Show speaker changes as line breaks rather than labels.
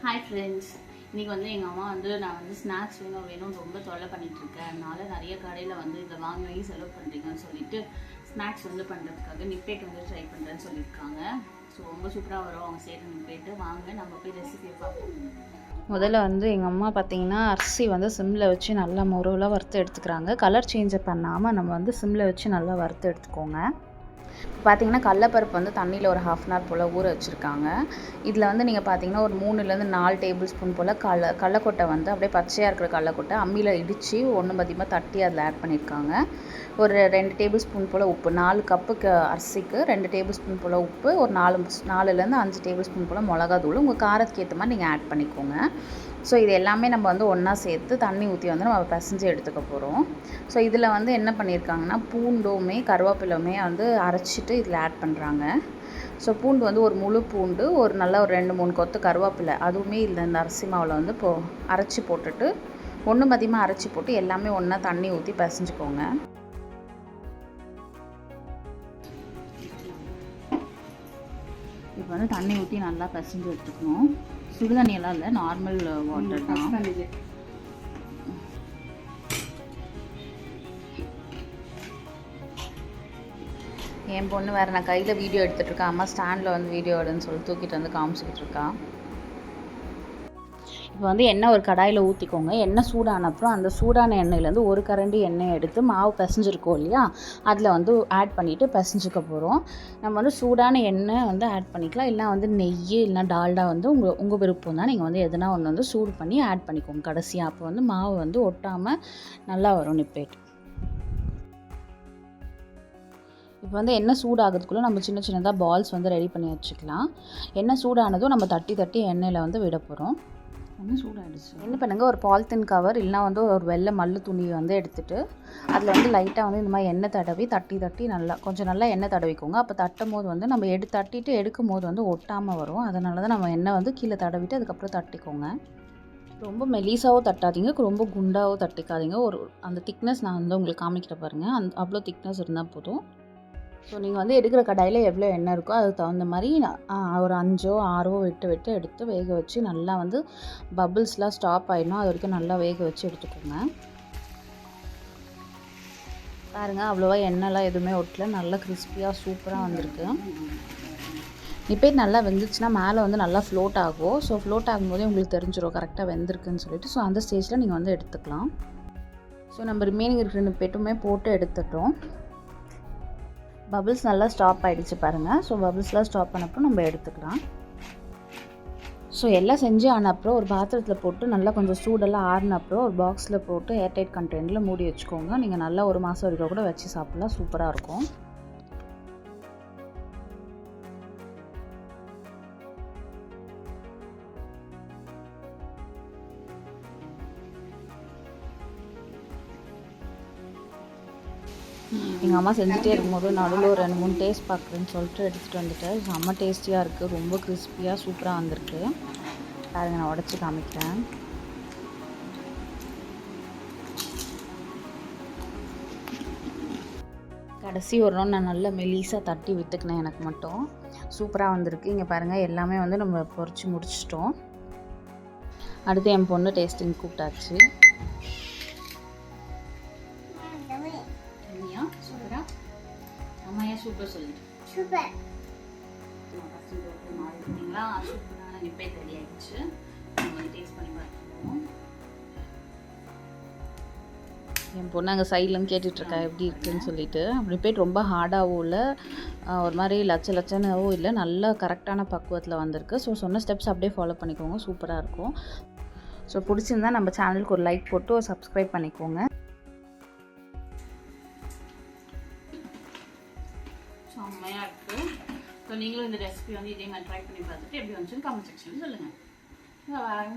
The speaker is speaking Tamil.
ஹாய் ஃப்ரெண்ட்ஸ், இன்றைக்கி வந்து எங்கள் அம்மா வந்து நான் வந்து ஸ்நாக்ஸ் வேணும்னு ரொம்ப தொல்லை பண்ணிகிட்ருக்கேன். அதனால் நிறைய கடையில் வந்து இதை வாங்கி செலவு பண்ணுறீங்கன்னு சொல்லிட்டு ஸ்நாக்ஸ் வந்து பண்ணுறதுக்காக நிப்பேட் வந்து ட்ரை பண்ணுறேன்னு சொல்லியிருக்காங்க. ஸோ ரொம்ப சூப்பராக வரும் அவங்க செய்கிற நிப்பேட்டு. வாங்க நம்ம போய் ரெசிபியை பார்ப்போம்.
முதல்ல வந்து எங்கள் அம்மா பார்த்திங்கன்னா அரிசி வந்து சிம்மில் வச்சு நல்லா முருவலாக வறுத்து எடுத்துக்கிறாங்க. கலர் சேஞ்சை பண்ணாமல் நம்ம வந்து சிம்மில் வச்சு நல்லா வறுத்து எடுத்துக்கோங்க. பார்த்திங்கன்னா கடலப்பருப்பு வந்து தண்ணியில் ஒரு 1/2 அன் ஹவர் போல் ஊற வச்சுருக்காங்க. இதில் வந்து நீங்கள் பார்த்திங்கன்னா ஒரு 3லேருந்து 4 டேபிள் ஸ்பூன் போல் கடலக்கொட்டை வந்து அப்படியே பச்சையாக இருக்கிற கடலக்கொட்டை அம்மியில் இடித்து ஒன்று மதியமாக தட்டி அதில் ஆட் பண்ணியிருக்காங்க. ஒரு 2 டேபிள் ஸ்பூன் போல் உப்பு, 4 கப்புக்கு அரிசிக்கு 2 டேபிள் ஸ்பூன் போல் உப்பு, ஒரு 4லேருந்து 5 டேபிள் ஸ்பூன் போல் மிளகாத்தூள் உங்கள் காரத்துக்கு ஏற்ற மாதிரி நீங்கள் ஆட் பண்ணிக்கோங்க. ஸோ இது எல்லாமே நம்ம வந்து ஒன்றா சேர்த்து தண்ணி ஊற்றி வந்து நம்ம பிசைஞ்சு எடுத்துக்க போகிறோம். ஸோ இதில் வந்து என்ன பண்ணியிருக்காங்கன்னா பூண்டுமே கருவேப்பிலுமே வந்து அரைச்சிட்டு இதில் ஆட் பண்ணுறாங்க. ஸோ பூண்டு வந்து ஒரு முழு பூண்டு, ஒரு 2-3 கொத்து கருவேப்பிலை அதுவுமே இதில் இந்த அரிசி மாவில் வந்து அரைச்சி போட்டுட்டு ஒன்று மதியமாக அரைச்சி போட்டு எல்லாமே ஒன்றா தண்ணி ஊற்றி பிசைஞ்சுக்கோங்க. இப்போ வந்து தண்ணி ஊற்றி நல்லா பிசைஞ்சு எடுத்துக்கணும். சுடுதண்ணி எல்லாம் இல்லை, நார்மல் வாட்டர் தான். என் பொண்ணு வேறு நான் கையில் வீடியோ எடுத்துகிட்டு இருக்கேன், அம்மா ஸ்டாண்டில் வந்து வீடியோ எடுன்னு சொல்லி தூக்கிட்டு வந்து காமிச்சிக்கிட்டு இருக்கா. இப்போ வந்து எண்ணெய் ஒரு கடாயில் ஊற்றிக்கோங்க. எண்ணெய் சூடான அப்புறம் அந்த சூடான எண்ணெயிலேருந்து ஒரு கரண்டி எண்ணெய் எடுத்து மாவு பிசைஞ்சிருக்கோம் இல்லையா, அதில் வந்து ஆட் பண்ணிவிட்டு பிசைஞ்சிக்க போகிறோம். நம்ம வந்து சூடான எண்ணெய் வந்து ஆட் பண்ணிக்கலாம், இல்லை வந்து நெய் இல்லைனா டால்டா வந்து உங்கள் விருப்பம் தான். நீங்கள் வந்து எதுனா ஒன்று வந்து சூடு பண்ணி ஆட் பண்ணிக்கோங்க கடைசியாக. அப்போ வந்து மாவு வந்து ஒட்டாமல் நல்லா வரும் நிப்பேட். இப்போ வந்து எண்ணெய் சூடாகிறதுக்குள்ளே நம்ம சின்ன சின்னதாக பால்ஸ் வந்து ரெடி பண்ணி வச்சுக்கலாம். எண்ணெய் சூடானதும் நம்ம தட்டி தட்டி எண்ணெயில் வந்து விட போகிறோம். சூடாகிடுச்சு. என்ன பண்ணுங்கள், ஒரு பாலித்தீன் கவர் இல்லைனா வந்து ஒரு வெள்ளை மல்லு துணி வந்து எடுத்துகிட்டு அதில் வந்து லைட்டாக வந்து இந்த மாதிரி எண்ணெய் தடவி தட்டி நல்லா நல்லா எண்ணெய் தடவிக்கோங்க. அப்போ தட்டும் போது வந்து நம்ம தட்டிட்டு எடுக்கும் போது வந்து ஒட்டாமல் வரும். அதனால தான் நம்ம எண்ணெய் வந்து கீழே தடவிட்டு அதுக்கப்புறம் தட்டிக்கோங்க. ரொம்ப மெலிசாவோ தட்டாதீங்க, ரொம்ப குண்டாவோ தட்டிக்காதீங்க. அந்த திக்னஸ் நான் வந்து உங்களுக்கு காமிக்கிற பாருங்கள், அவ்வளோ திக்னஸ் இருந்தால் போதும். ஸோ நீங்கள் வந்து எடுக்கிற கடாயில் எவ்வளோ எண்ணெய் இருக்கோ அதுக்கு தகுந்த மாதிரி ஒரு 5-6 விட்டு எடுத்து வேக வச்சு நல்லா வந்து பபிள்ஸ்லாம் ஸ்டாப் ஆகிடணும். அது வரைக்கும் நல்லா வேக வச்சு எடுத்துக்கோங்க. பாருங்கள், அவ்வளோவா எண்ணெய்லாம் எதுவுமே ஒட்டல, நல்லா கிறிஸ்பியாக சூப்பராக வந்திருக்கு. இப்போ நல்லா வெந்துச்சுன்னா மேலே வந்து நல்லா ஃப்ளோட் ஆகும். ஸோ ஃப்ளோட் ஆகும்போதே உங்களுக்கு தெரிஞ்சிடும் கரெக்டாக வெந்திருக்குன்னு சொல்லிட்டு. ஸோ அந்த ஸ்டேஜில் நீங்கள் வந்து எடுத்துக்கலாம். ஸோ நம்ம ரிமைனிங் இருக்கிற நிப்பேட்டுமே போட்டு எடுத்துட்டோம். பபிள்ஸ் நல்லா ஸ்டாப் ஆகிடுச்சு பாருங்கள். ஸோ பபிள்ஸ்லாம் ஸ்டாப் பண்ணப்போ நம்ம எடுத்துக்கலாம். ஸோ எல்லாம் செஞ்சு ஆன அப்புறம் ஒரு பாத்திரத்தில் போட்டு நல்லா கொஞ்சம் சூடெல்லாம் ஆறின அப்புறம் ஒரு பாக்ஸில் போட்டு ஏர்டைட் கண்டெய்னரில் மூடி வச்சுக்கோங்க. நீங்கள் நல்லா 1 மாதம் வரைக்கும் கூட வச்சு சாப்பிட்லாம், சூப்பராக இருக்கும். எங்கள் அம்மா செஞ்சுட்டே இருக்கும்போது நடுவில் ஒரு 2-3 டேஸ்ட் பார்க்குறேன்னு சொல்லிட்டு எடுத்துகிட்டு வந்துட்டேன். செம்ம டேஸ்டியாக இருக்குது, ரொம்ப கிறிஸ்பியாக சூப்பராக வந்திருக்கு. பாருங்க, நான் உடச்சி காமிக்கிறேன். கடைசி ஒரு நாள் நான் நல்லா மெலிசாக தட்டி விட்டுக்கினேன், எனக்கு மட்டும் சூப்பராக வந்திருக்கு. இங்கே பாருங்கள், எல்லாமே வந்து நம்ம பொரிச்சு முடிச்சிட்டோம். அடுத்து என் பொண்ணு டேஸ்டிங் கூப்பிட்டாச்சு. அம்மையா சூப்பர் சொல்லிட்டு சூப்பர். பார்த்தீங்களா, சூப்பரான நிப்பேட் ரெடி ஆகிடுச்சு. நம்ம டேஸ்ட் பண்ணி பார்த்துருவோம். என் பொண்ணு அங்கே சைட்லேருந்து கேட்டுட்ருக்கா எப்படி இருக்குதுன்னு சொல்லிட்டு. நிப்பேட் ரொம்ப ஹார்டாகவும் இல்லை, ஒரு மாதிரி லச்சனாகவும் இல்லை, நல்லா கரெக்டான பக்குவத்தில் வந்திருக்கு. ஸோ சொன்ன ஸ்டெப்ஸ் அப்படியே ஃபாலோ பண்ணிக்கோங்க, சூப்பராக இருக்கும். ஸோ பிடிச்சிருந்தா நம்ம சேனலுக்கு ஒரு லைக் போட்டு ஒரு சப்ஸ்கிரைப் பண்ணிக்கோங்க.
செம்மையாக இருக்குது. ஸோ நீங்களும் இந்த ரெசிபி வந்து இதே மாதிரி ட்ரை பண்ணி பார்த்துட்டு எப்படி வந்துச்சுன்னு கமெண்ட் செக்ஷனில் சொல்லுங்கள். பாய்.